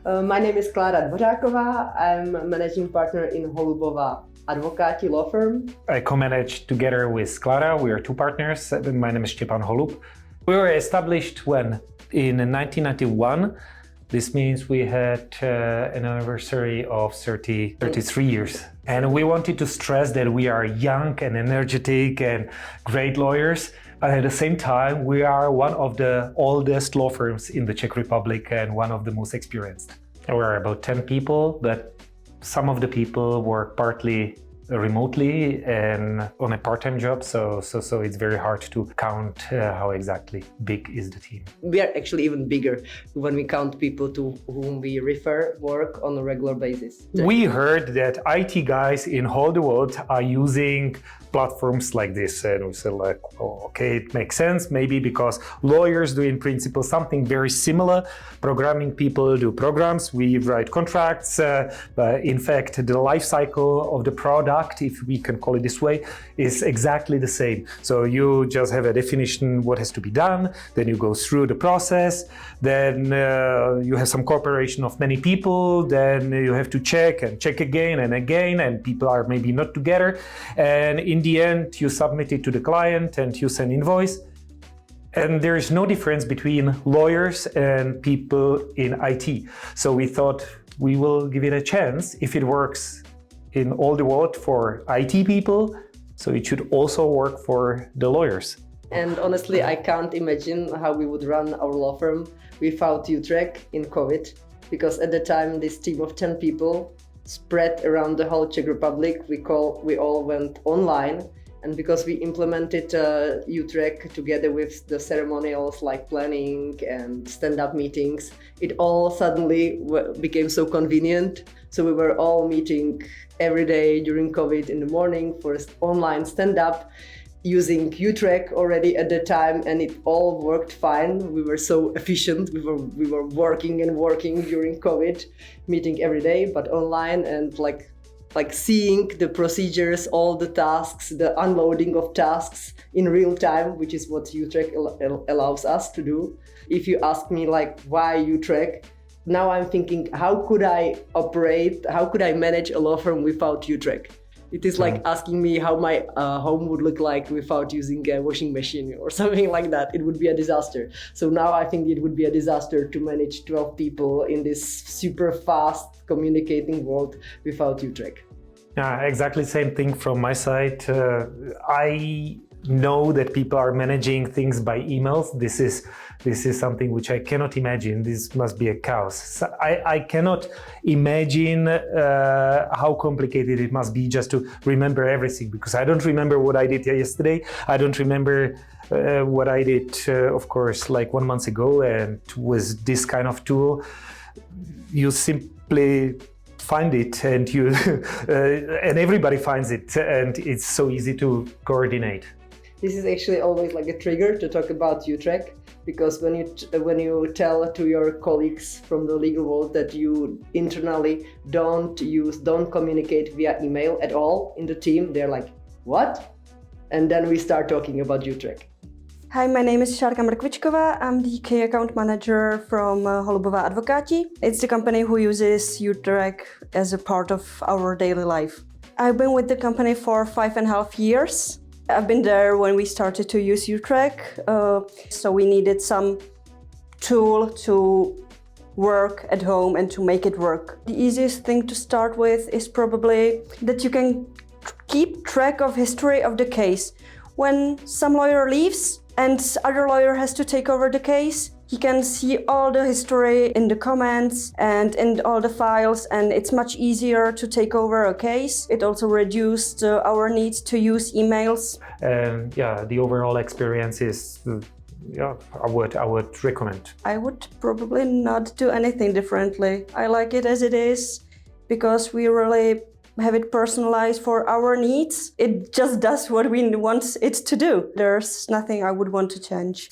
My name is Klára Dvořáková. I'm a managing partner in Holubova Advokáti law firm. I co-manage together with Klára. We are two partners. My name is Štěpán Holub. We were established when? In 1991. This means we had an anniversary of 33 years. And we wanted to stress that we are young and energetic and great lawyers. But at the same time, we are one of the oldest law firms in the Czech Republic and one of the most experienced. We're about 10 people, but some of the people work partly remotely and on a part-time job, so it's very hard to count how exactly big is the team. We are actually even bigger when we count people to whom we refer work on a regular basis. We heard that IT guys in all the world are using platforms like this, and we said like, oh, okay, it makes sense, maybe because lawyers do in principle something very similar. Programming people do programs, we write contracts. In fact, the life cycle of the product, if we can call it this way, is exactly the same. So you just have a definition what has to be done, then you go through the process, then you have some cooperation of many people, then you have to check and check again and again, and people are maybe not together, and in the end you submit it to the client and you send invoice. And there is no difference between lawyers and people in IT. So we thought we will give it a chance. If it works in all the world for IT people, so it should also work for the lawyers. And honestly, I can't imagine how we would run our law firm without Utrecht in COVID, because at the time this team of 10 people spread around the whole Czech Republic. We all went online. And because we implemented Utrecht together with the ceremonials like planning and stand-up meetings, it all suddenly became so convenient. So we were all meeting every day during COVID in the morning for online stand-up, using Utrecht already at the time, and it all worked fine. We were so efficient. We were working during COVID, meeting every day, but online, and like seeing the procedures, all the tasks, the unloading of tasks in real time, which is what Utrecht allows us to do. If you ask me like why Utrecht, now I'm thinking how could I manage a law firm without Utrecht? It is like asking me how my home would look like without using a washing machine or something like that. It would be a disaster. So now I think it would be a disaster to manage 12 people in this super fast communicating world without Utrecht. Exactly same thing from my side. I know that people are managing things by emails. This is something which I cannot imagine. This must be a chaos. So I cannot imagine how complicated it must be just to remember everything, because I don't remember what I did yesterday. I don't remember what I did, of course, like 1 month ago. And with this kind of tool, you simply find it, and you and everybody finds it, and it's so easy to coordinate. This is actually always like a trigger to talk about Utrecht, because when you tell to your colleagues from the legal world that you internally don't communicate via email at all in the team, they're like, what? And then we start talking about Utrecht. Hi, my name is Šárka Mrkvičková. I'm the key account manager from Holubova Advokáti. It's the company who uses Utrecht as a part of our daily life. I've been with the company for 5.5 years. I've been there when we started to use Utrecht, so we needed some tool to work at home and to make it work. The easiest thing to start with is probably that you can keep track of history of the case. When some lawyer leaves and other lawyer has to take over the case, he can see all the history in the comments and in all the files, and it's much easier to take over a case. It also reduced our need to use emails. And the overall experience is, I would recommend. I would probably not do anything differently. I like it as it is because we really have it personalized for our needs. It just does what we want it to do. There's nothing I would want to change.